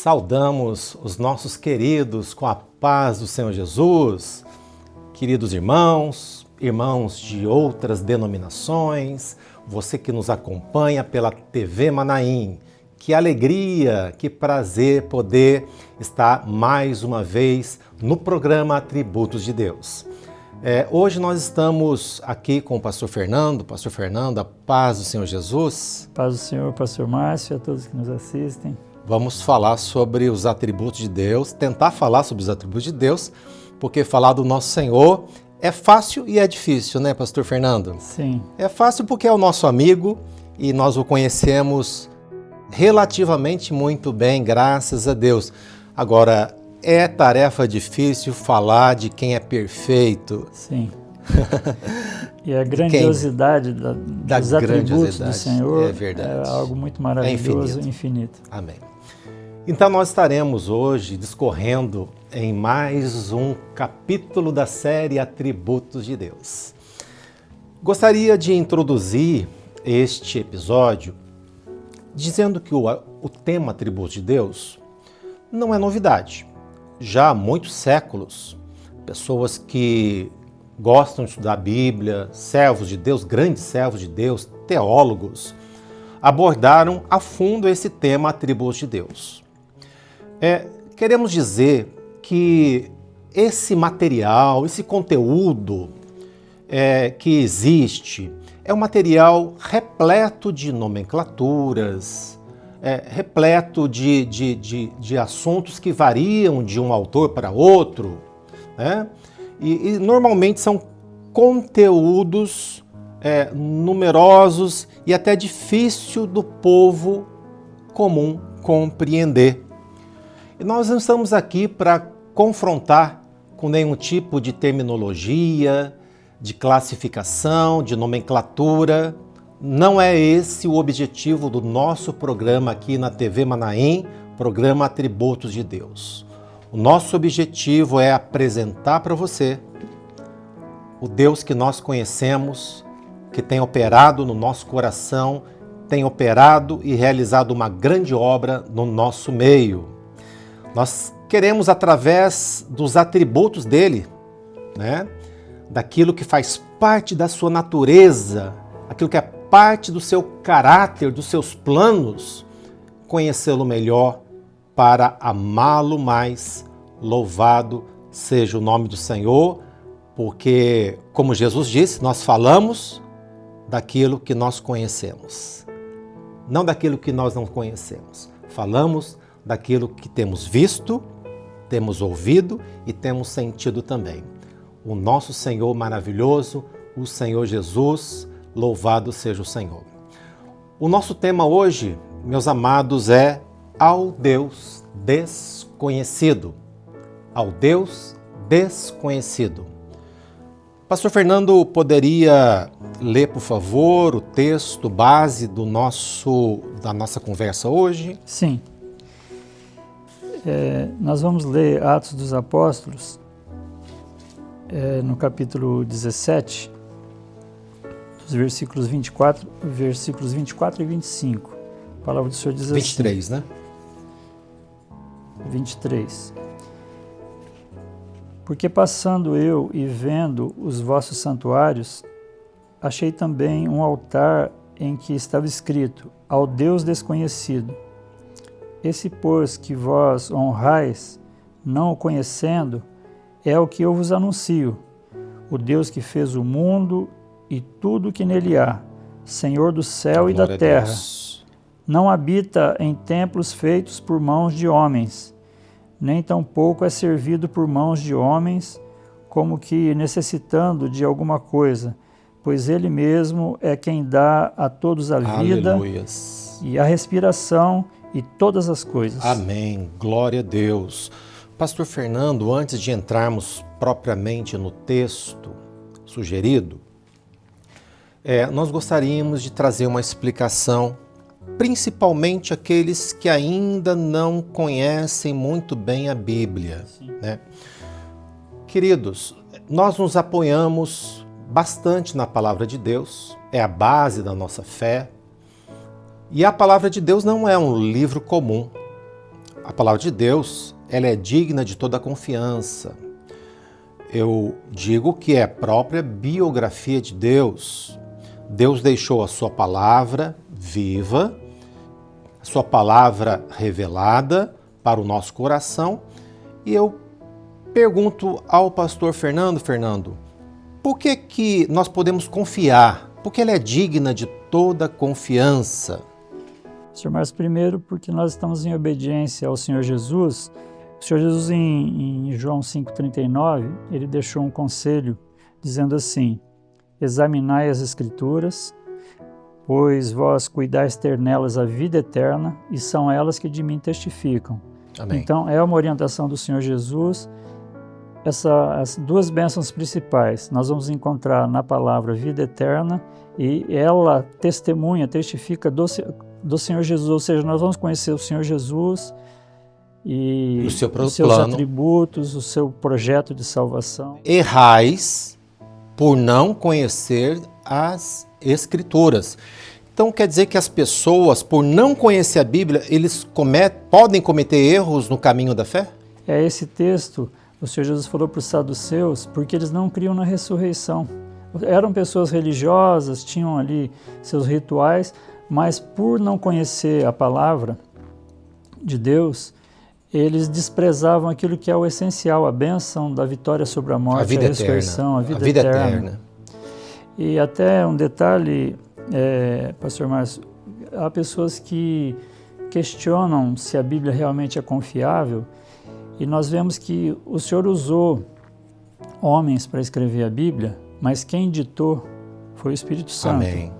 Saudamos os nossos queridos com a paz do Senhor Jesus, queridos irmãos, irmãos de outras denominações, você que nos acompanha pela TV Manaim. Que alegria, que prazer poder estar mais uma vez no programa Atributos de Deus. Hoje nós estamos aqui com o pastor Fernando. Pastor Fernando, a paz do Senhor Jesus. Paz do Senhor, pastor Márcio, a todos que nos assistem. Vamos falar sobre os atributos de Deus, tentar falar sobre os atributos de Deus, porque falar do nosso Senhor é fácil e é difícil, né, pastor Fernando? Sim. É fácil porque é o nosso amigo e nós o conhecemos relativamente muito bem, graças a Deus. Agora, é tarefa difícil falar de quem é perfeito. Sim. E a grandiosidade dos atributos do Senhor é algo muito maravilhoso e infinito. Amém. Então nós estaremos hoje discorrendo em mais um capítulo da série Atributos de Deus. Gostaria de introduzir este episódio dizendo que o tema Atributos de Deus não é novidade. Já há muitos séculos, pessoas que gostam de estudar a Bíblia, servos de Deus, grandes servos de Deus, teólogos, abordaram a fundo esse tema Atributos de Deus. Queremos dizer que esse material, esse conteúdo que existe, é um material repleto de nomenclaturas, repleto de assuntos que variam de um autor para outro, né? E normalmente são conteúdos numerosos e até difícil do povo comum compreender. E nós não estamos aqui para confrontar com nenhum tipo de terminologia, de classificação, de nomenclatura. Não é esse o objetivo do nosso programa aqui na TV Manaim, programa Atributos de Deus. O nosso objetivo é apresentar para você o Deus que nós conhecemos, que tem operado no nosso coração, tem operado e realizado uma grande obra no nosso meio. Nós queremos, através dos atributos dele, né, daquilo que faz parte da sua natureza, aquilo que é parte do seu caráter, dos seus planos, conhecê-lo melhor para amá-lo mais. Louvado seja o nome do Senhor, porque, como Jesus disse, nós falamos daquilo que nós conhecemos, não daquilo que nós não conhecemos. Falamos daquilo que temos visto, temos ouvido e temos sentido também. O nosso Senhor maravilhoso, o Senhor Jesus, louvado seja o Senhor. O nosso tema hoje, meus amados, é ao Deus desconhecido. Ao Deus desconhecido. Pastor Fernando, poderia ler, por favor, o texto base da nossa conversa hoje? Sim. Nós vamos ler Atos dos Apóstolos, no capítulo 17, dos versículos 24 e 25. A palavra do Senhor diz assim. 23, né? 23. Porque passando eu e vendo os vossos santuários, achei também um altar em que estava escrito, ao Deus desconhecido. Esse, pois, que vós honrais, não o conhecendo, é o que eu vos anuncio, o Deus que fez o mundo e tudo que nele há, Senhor do céu e da terra. Não habita em templos feitos por mãos de homens, nem tampouco é servido por mãos de homens, como que necessitando de alguma coisa, pois ele mesmo é quem dá a todos a vida Aleluias. E a respiração e todas as coisas. Amém. Glória a Deus. Pastor Fernando, antes de entrarmos propriamente no texto sugerido, nós gostaríamos de trazer uma explicação, principalmente aqueles que ainda não conhecem muito bem a Bíblia, né? Queridos, nós nos apoiamos bastante na palavra de Deus, é a base da nossa fé. E a palavra de Deus não é um livro comum. a palavra de Deus, ela é digna de toda confiança. Eu digo que é a própria biografia de Deus. Deus deixou a sua palavra viva, a sua palavra revelada para o nosso coração. E eu pergunto ao pastor Fernando, por que nós podemos confiar? Porque ela é digna de toda confiança. Senhor Márcio, primeiro porque nós estamos em obediência ao Senhor Jesus. O Senhor Jesus, em João 5,39, ele deixou um conselho dizendo assim: examinai as Escrituras, pois vós cuidais ter nelas a vida eterna, e são elas que de mim testificam. Amém. Então, é uma orientação do Senhor Jesus. Essas duas bênçãos principais nós vamos encontrar na palavra vida eterna, e ela testifica do Senhor Jesus, ou seja, nós vamos conhecer o Senhor Jesus e o seu os seus plano. atributos, o seu projeto de salvação. Errais por não conhecer as Escrituras. Então quer dizer que as pessoas, por não conhecer a Bíblia, eles podem cometer erros no caminho da fé? É esse texto, o Senhor Jesus falou para os saduceus, porque eles não criam na ressurreição. Eram pessoas religiosas, tinham ali seus rituais, mas por não conhecer a palavra de Deus, eles desprezavam aquilo que é o essencial, a bênção da vitória sobre a morte, a ressurreição, a vida eterna. E até um detalhe, pastor Márcio, há pessoas que questionam se a Bíblia realmente é confiável, e nós vemos que o Senhor usou homens para escrever a Bíblia, mas quem ditou foi o Espírito Santo. Amém.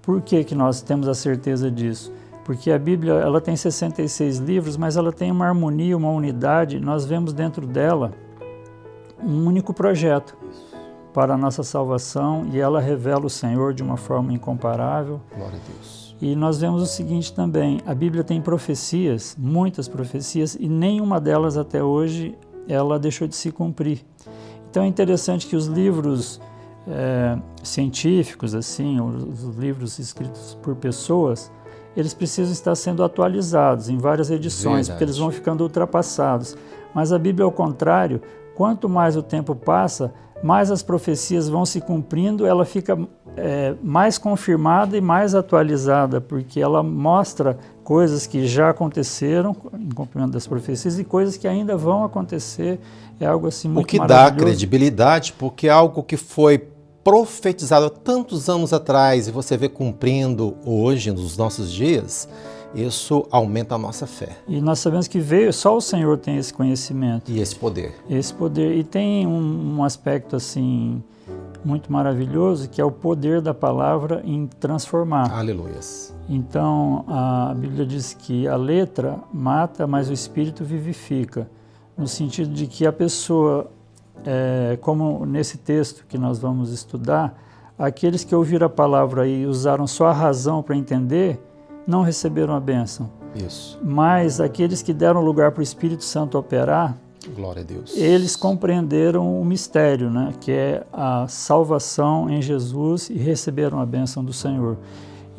Por que nós temos a certeza disso? Porque a Bíblia ela tem 66 livros, mas ela tem uma harmonia, uma unidade. Nós vemos dentro dela um único projeto para a nossa salvação, e ela revela o Senhor de uma forma incomparável. Glória a Deus. E nós vemos o seguinte também: a Bíblia tem profecias, muitas profecias, e nenhuma delas até hoje ela deixou de se cumprir. Então é interessante que os livros científicos, assim, os livros escritos por pessoas, eles precisam estar sendo atualizados em várias edições, porque eles vão ficando ultrapassados. Mas a Bíblia, ao contrário, quanto mais o tempo passa, mais as profecias vão se cumprindo, ela fica mais confirmada e mais atualizada, porque ela mostra coisas que já aconteceram em cumprimento das profecias e coisas que ainda vão acontecer. É algo assim muito maravilhoso. O que dá credibilidade, porque é algo que foi profetizado há tantos anos atrás e você vê cumprindo hoje, nos nossos dias, isso aumenta a nossa fé. E nós sabemos que só o Senhor tem esse conhecimento. E esse poder. Esse poder. E tem um aspecto assim muito maravilhoso, que é o poder da palavra em transformar. Aleluias. Então, a Bíblia diz que a letra mata, mas o Espírito vivifica. No sentido de que a pessoa, como nesse texto que nós vamos estudar, aqueles que ouviram a palavra e usaram só a razão para entender, não receberam a bênção. Isso. Mas aqueles que deram lugar para o Espírito Santo operar, glória a Deus, eles compreenderam o mistério, né, que é a salvação em Jesus, e receberam a bênção do Senhor.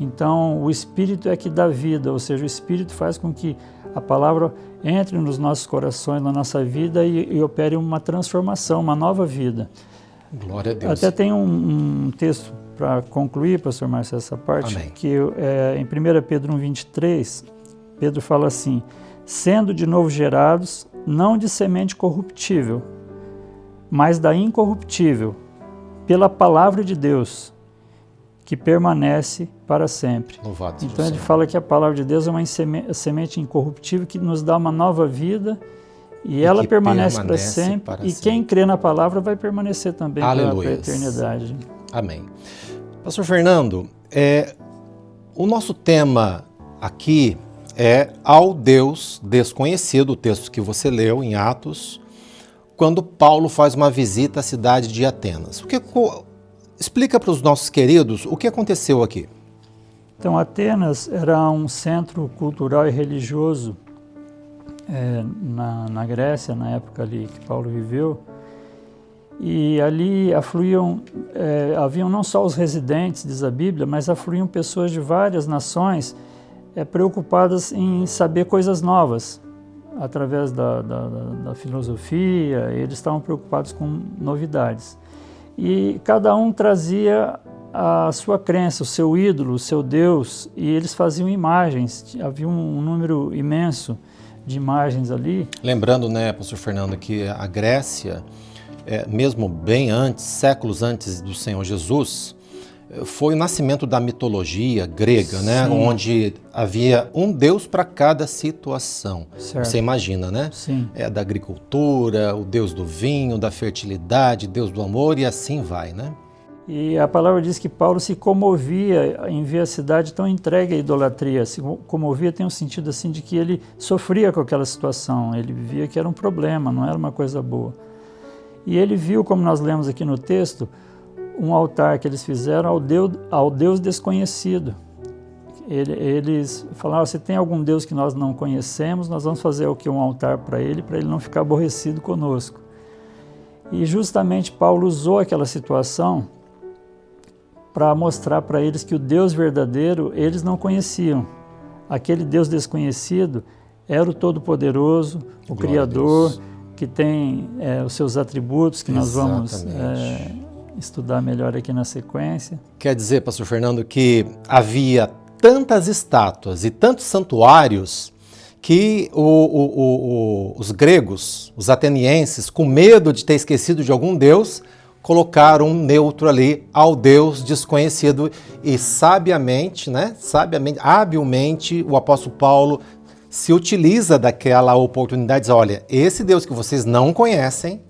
Então, o Espírito é que dá vida, ou seja, o Espírito faz com que a palavra entre nos nossos corações, na nossa vida, e opere uma transformação, uma nova vida. Glória a Deus. Até tem um texto para concluir, pastor Márcio, essa parte. Amém. Que em 1 Pedro 1,23, Pedro fala assim: sendo de novo gerados, não de semente corruptível, mas da incorruptível, pela palavra de Deus, que permanece para sempre. Louvado seja o Então ele Senhor. fala que a palavra de Deus é uma semente incorruptível que nos dá uma nova vida, e ela permanece para sempre, e quem crê na palavra vai permanecer também para a eternidade. Amém. Pastor Fernando, o nosso tema aqui é ao Deus desconhecido, o texto que você leu em Atos, quando Paulo faz uma visita à cidade de Atenas. Explica para os nossos queridos o que aconteceu aqui. Então, Atenas era um centro cultural e religioso na Grécia, na época ali que Paulo viveu, e ali haviam não só os residentes, diz a Bíblia, mas afluíam pessoas de várias nações preocupadas em saber coisas novas. Através da filosofia, eles estavam preocupados com novidades. E cada um trazia a sua crença, o seu ídolo, o seu Deus, e eles faziam imagens. Havia um número imenso de imagens ali. Lembrando, né, pastor Fernando, que a Grécia, mesmo bem antes, séculos antes do Senhor Jesus, foi o nascimento da mitologia grega, né? Onde havia um Deus para cada situação. Certo. Você imagina, né? Sim. Da agricultura, o Deus do vinho, da fertilidade, Deus do amor e assim vai, né? E a palavra diz que Paulo se comovia em ver a cidade tão entregue à idolatria. Se comovia tem um sentido assim de que ele sofria com aquela situação. Ele via que era um problema, não era uma coisa boa. E ele viu, como nós lemos aqui no texto, um altar que eles fizeram ao Deus desconhecido. Eles falaram, se tem algum Deus que nós não conhecemos, nós vamos fazer o que? Um altar para ele não ficar aborrecido conosco. E justamente Paulo usou aquela situação para mostrar para eles que o Deus verdadeiro eles não conheciam. Aquele Deus desconhecido era o Todo-Poderoso, o Criador, que tem os seus atributos, que nós vamos estudar melhor aqui na sequência. Quer dizer, pastor Fernando, que havia tantas estátuas e tantos santuários que os gregos, os atenienses, com medo de ter esquecido de algum deus, colocaram um neutro ali ao Deus desconhecido e sabiamente, habilmente, o apóstolo Paulo se utiliza daquela oportunidade e diz, olha, esse Deus que vocês não conhecem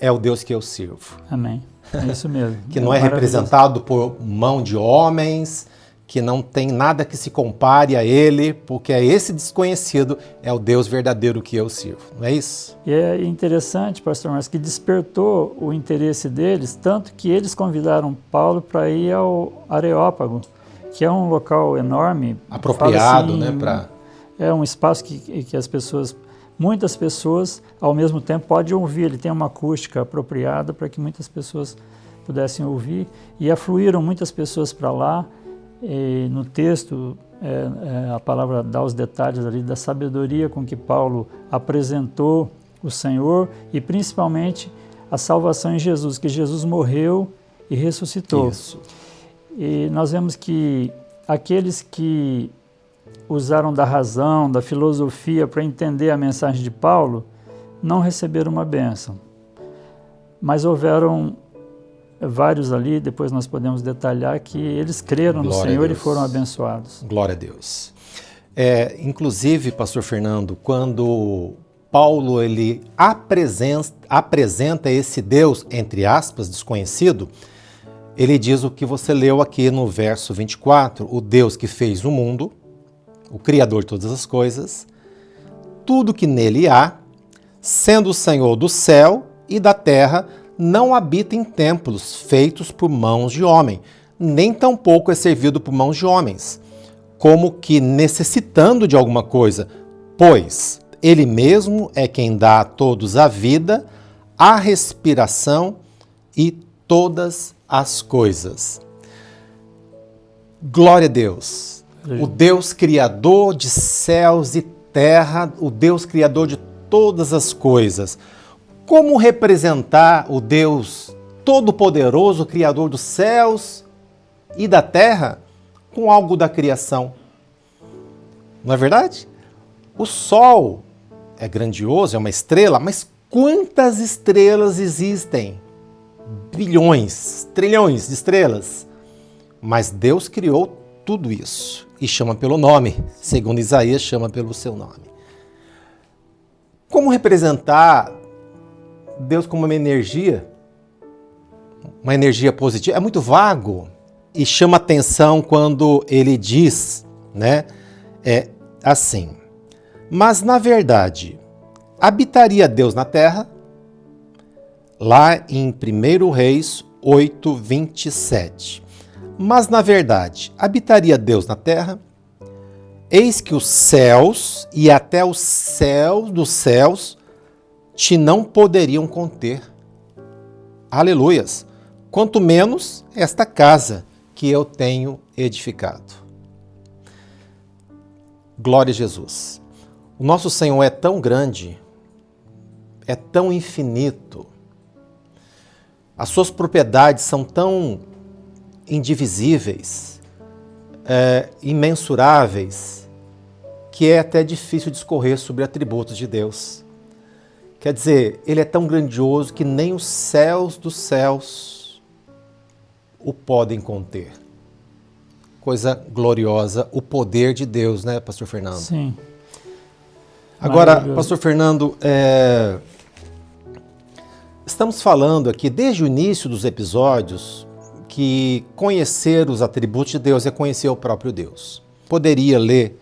é o Deus que eu sirvo. Amém. É isso mesmo. Que não é representado por mão de homens, que não tem nada que se compare a ele, porque esse desconhecido é o Deus verdadeiro que eu sirvo. Não é isso? E é interessante, pastor Márcio, que despertou o interesse deles, tanto que eles convidaram Paulo para ir ao Areópago, que é um local enorme. Apropriado, assim, né? É um espaço que as pessoas, muitas pessoas, ao mesmo tempo, podem ouvir. Ele tem uma acústica apropriada para que muitas pessoas pudessem ouvir. E afluíram muitas pessoas para lá. E no texto, a palavra dá os detalhes ali da sabedoria com que Paulo apresentou o Senhor e principalmente a salvação em Jesus, que Jesus morreu e ressuscitou. Isso. E nós vemos que aqueles que usaram da razão, da filosofia para entender a mensagem de Paulo, não receberam uma bênção. Mas houveram vários ali, depois nós podemos detalhar, que eles creram no Senhor e foram abençoados. Glória a Deus. Inclusive, pastor Fernando, quando Paulo ele apresenta esse Deus, entre aspas, desconhecido, ele diz o que você leu aqui no verso 24, o Deus que fez o mundo, o Criador de todas as coisas, tudo que nele há, sendo o Senhor do céu e da terra, não habita em templos feitos por mãos de homem, nem tampouco é servido por mãos de homens, como que necessitando de alguma coisa, pois ele mesmo é quem dá a todos a vida, a respiração e todas as coisas. Glória a Deus, o Deus criador de céus e terra, o Deus criador de todas as coisas. Como representar o Deus Todo-Poderoso, Criador dos céus e da terra, com algo da criação? Não é verdade? O Sol é grandioso, é uma estrela, mas quantas estrelas existem? Bilhões, trilhões de estrelas. Mas Deus criou tudo isso e chama pelo nome, segundo Isaías, chama pelo seu nome. Como representar Deus como uma energia positiva? É muito vago e chama atenção quando ele diz, assim, mas na verdade, habitaria Deus na terra? Lá em 1 Reis 8, 27. Mas na verdade, habitaria Deus na terra? Eis que os céus e até os céus dos céus te não poderiam conter. Aleluias! Quanto menos esta casa que eu tenho edificado. Glória a Jesus. O nosso Senhor é tão grande, é tão infinito, as suas propriedades são tão indivisíveis, imensuráveis, que é até difícil discorrer sobre atributos de Deus. Quer dizer, ele é tão grandioso que nem os céus dos céus o podem conter. Coisa gloriosa, o poder de Deus, né, Pastor Fernando? Sim. Agora, Pastor Fernando, estamos falando aqui desde o início dos episódios que conhecer os atributos de Deus é conhecer o próprio Deus. Poderia ler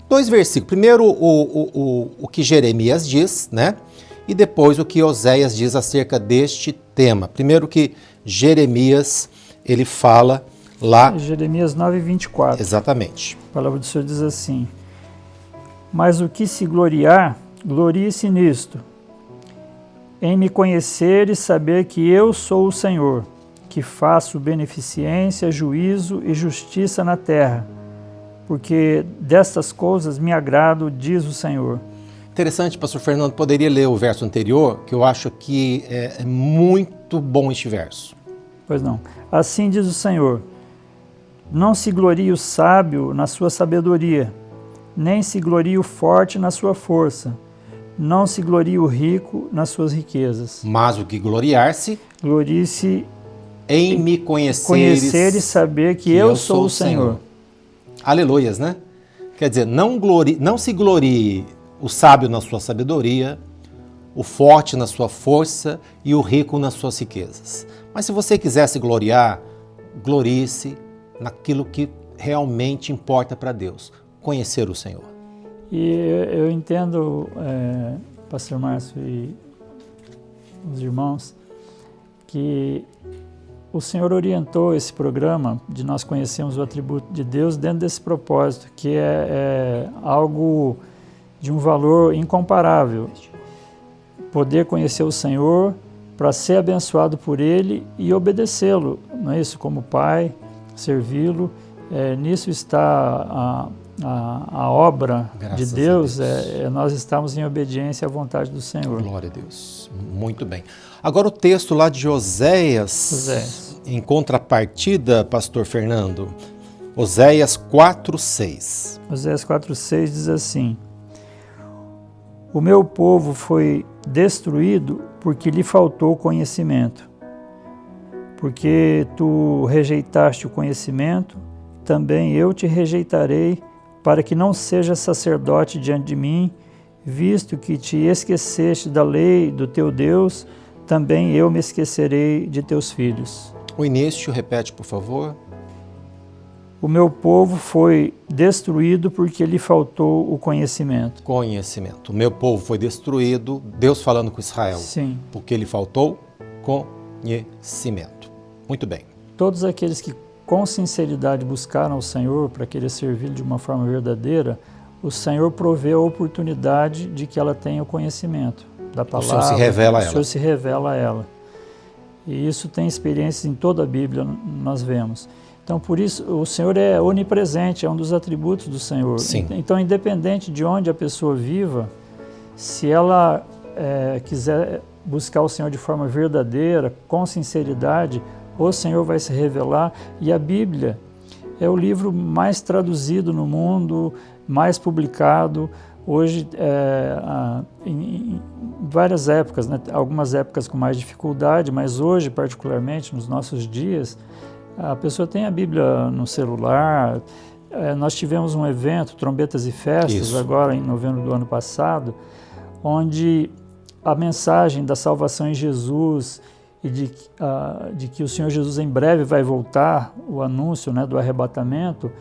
dois versículos. Primeiro o que Jeremias diz, né? E depois o que Oséias diz acerca deste tema. Primeiro o que Jeremias ele fala lá. Jeremias 9:24. Exatamente. A palavra do Senhor diz assim: mas o que se gloriar, glorie-se nisto, em me conhecer e saber que eu sou o Senhor, que faço beneficência, juízo e justiça na terra, porque destas coisas me agrado, diz o Senhor. Interessante, Pastor Fernando, poderia ler o verso anterior, que eu acho que é muito bom este verso. Pois não. Assim diz o Senhor: não se glorie o sábio na sua sabedoria, nem se glorie o forte na sua força, não se glorie o rico nas suas riquezas. Mas o que gloriar-se, glorie-se em me conhecer e saber que eu sou o Senhor. Aleluias, né? Quer dizer, não se glorie o sábio na sua sabedoria, o forte na sua força e o rico nas suas riquezas. Mas se você quiser se gloriar, glorie-se naquilo que realmente importa para Deus, conhecer o Senhor. E eu entendo, Pastor Márcio e os irmãos, que o Senhor orientou esse programa de nós conhecermos o atributo de Deus dentro desse propósito, que é algo de um valor incomparável. Poder conhecer o Senhor para ser abençoado por Ele e obedecê-lo, não é isso? Como Pai, servi-lo. Nisso está a obra Graças de Deus, Deus. Nós estamos em obediência à vontade do Senhor. Glória a Deus. Muito bem. Agora o texto lá de Oséias, em contrapartida, Pastor Fernando, Oséias 4:6. Oséias 4:6 diz assim: o meu povo foi destruído porque lhe faltou conhecimento. Porque tu rejeitaste o conhecimento, também eu te rejeitarei, para que não sejas sacerdote diante de mim, visto que te esqueceste da lei do teu Deus, também eu me esquecerei de teus filhos. O início, repete, por favor. O meu povo foi destruído porque lhe faltou o conhecimento. Conhecimento. O meu povo foi destruído, Deus falando com Israel. Sim. Porque lhe faltou conhecimento. Muito bem. Todos aqueles que com sinceridade buscaram o Senhor para querer servi-lo de uma forma verdadeira, o Senhor provê a oportunidade de que ela tenha o conhecimento da palavra. O Senhor se revela a ela. O Senhor se revela a ela. E isso tem experiências em toda a Bíblia, nós vemos. Então, por isso, o Senhor é onipresente, é um dos atributos do Senhor. Sim. Então, independente de onde a pessoa viva, se ela quiser buscar o Senhor de forma verdadeira, com sinceridade, o Senhor vai se revelar. E a Bíblia é o livro mais traduzido no mundo, mais publicado. Hoje, em várias épocas, né? Algumas épocas com mais dificuldade, mas hoje, particularmente, nos nossos dias, a pessoa tem a Bíblia no celular. Nós tivemos um evento, Trombetas e Festas, Isso. agora em novembro do ano passado, onde a mensagem da salvação em Jesus e de que o Senhor Jesus em breve vai voltar, o anúncio, né, do arrebatamento,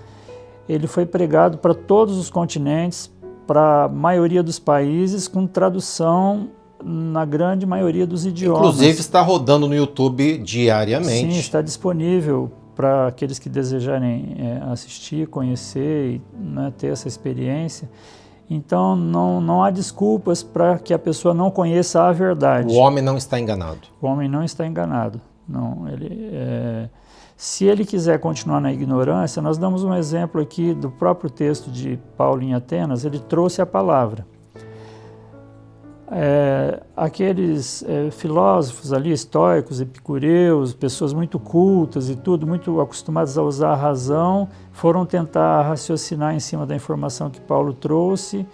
ele foi pregado para todos os continentes, para a maioria dos países, com tradução na grande maioria dos idiomas. Inclusive está rodando no YouTube diariamente. Sim, está disponível para aqueles que desejarem assistir, conhecer e, né, ter essa experiência. Então não há desculpas para que a pessoa não conheça a verdade. O homem não está enganado. O homem não está enganado. Não, Se ele quiser continuar na ignorância, nós damos um exemplo aqui do próprio texto de Paulo em Atenas, ele trouxe a palavra. Aqueles filósofos ali, estoicos, epicureus, pessoas muito cultas e tudo, muito acostumadas a usar a razão, foram tentar raciocinar em cima da informação que Paulo trouxe,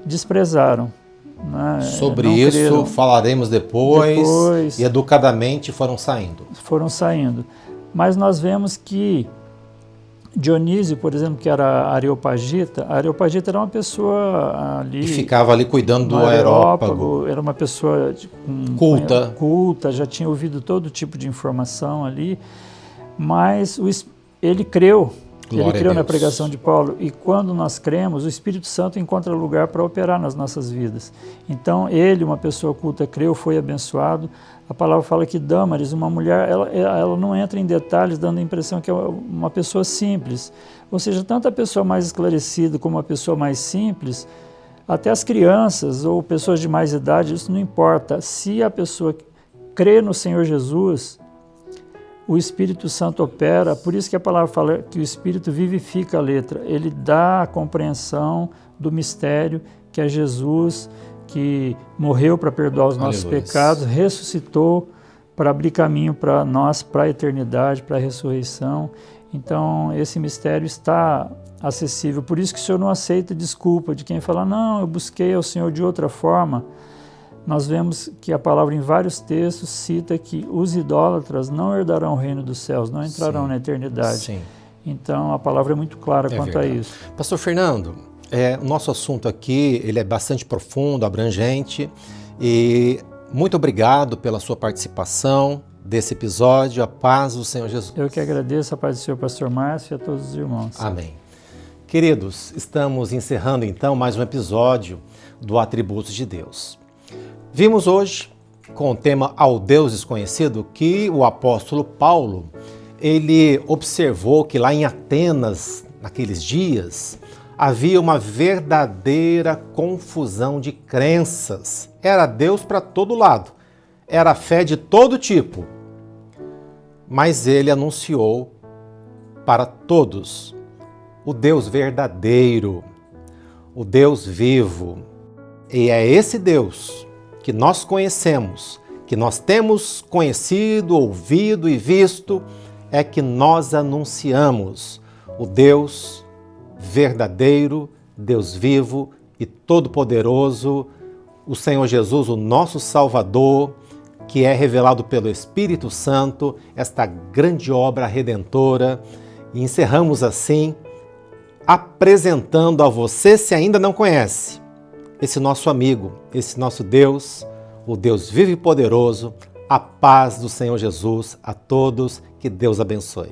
desprezaram. Né? Sobre isso creram. Falaremos depois, e educadamente foram saindo. Mas nós vemos que Dionísio, por exemplo, que era Areopagita, a Areopagita era uma pessoa ali... E ficava ali cuidando do aerópago. Era uma pessoa culta, já tinha ouvido todo tipo de informação ali, mas ele creu. Ele creu na pregação de Paulo, e quando nós cremos, o Espírito Santo encontra lugar para operar nas nossas vidas. Então, ele, uma pessoa culta, creu, foi abençoado. A palavra fala que Dâmaris, uma mulher, ela não entra em detalhes, dando a impressão que é uma pessoa simples. Ou seja, tanto a pessoa mais esclarecida como a pessoa mais simples, até as crianças ou pessoas de mais idade, isso não importa. Se a pessoa crê no Senhor Jesus, o Espírito Santo opera, por isso que a palavra fala que o Espírito vivifica a letra. Ele dá a compreensão do mistério que é Jesus, que morreu para perdoar os nossos pecados, ressuscitou para abrir caminho para nós, para a eternidade, para a ressurreição. Então, esse mistério está acessível. Por isso que o Senhor não aceita desculpa de quem fala, não, eu busquei ao Senhor de outra forma. Nós vemos que a palavra em vários textos cita que os idólatras não herdarão o reino dos céus, não entrarão na eternidade. Sim. Então a palavra é muito clara quanto a isso. Pastor Fernando, o nosso assunto aqui ele é bastante profundo, abrangente, e muito obrigado pela sua participação desse episódio. A paz do Senhor Jesus. Eu que agradeço, a paz do Senhor, pastor Márcio, e a todos os irmãos. Amém. Queridos, estamos encerrando então mais um episódio do Atributos de Deus. Vimos hoje, com o tema Ao Deus Desconhecido, que o apóstolo Paulo, ele observou que lá em Atenas, naqueles dias, havia uma verdadeira confusão de crenças. Era Deus para todo lado, era fé de todo tipo. Mas ele anunciou para todos o Deus verdadeiro, o Deus vivo. E é esse Deus que nós conhecemos, que nós temos conhecido, ouvido e visto, é que nós anunciamos o Deus verdadeiro, Deus vivo e todo-poderoso, o Senhor Jesus, o nosso Salvador, que é revelado pelo Espírito Santo, esta grande obra redentora. E encerramos assim, apresentando a você, se ainda não conhece, esse nosso amigo, esse nosso Deus, o Deus vivo e poderoso, a paz do Senhor Jesus a todos, que Deus abençoe.